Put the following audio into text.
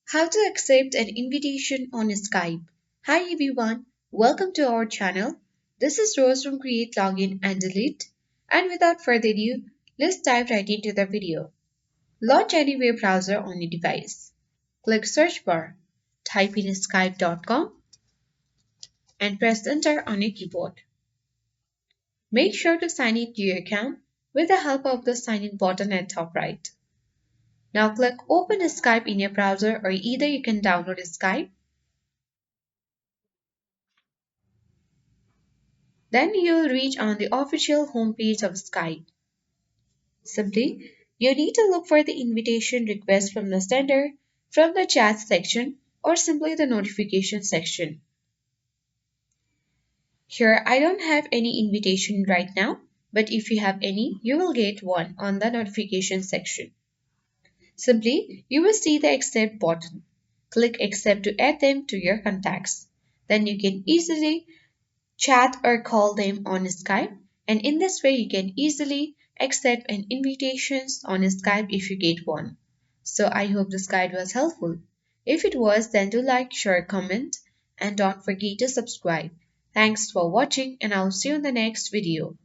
How to accept an invitation on Skype. Hi everyone, welcome to our channel. This is Rose from Create Login and Delete. And without further ado, let's dive right into the video. Launch any web browser on your device. Click search bar, type in skype.com and press enter on your keyboard. Make sure to sign in to your account with the help of the sign in button at top right. Now click open Skype in your browser or either you can download Skype. Then you'll reach on the official homepage of Skype. Simply, you need to look for the invitation request from the sender, from the chat section, or simply the notification section. Here, I don't have any invitation right now, but if you have any, you will get one on the notification section. Simply, you will see the accept button. Click accept to add them to your contacts. Then you can easily chat or call them on Skype, and in this way you can easily accept an invitations on Skype if you get one. So I hope this guide was helpful. If it was, then do like, share, comment, and don't forget to subscribe. Thanks for watching, and I'll see you in the next video.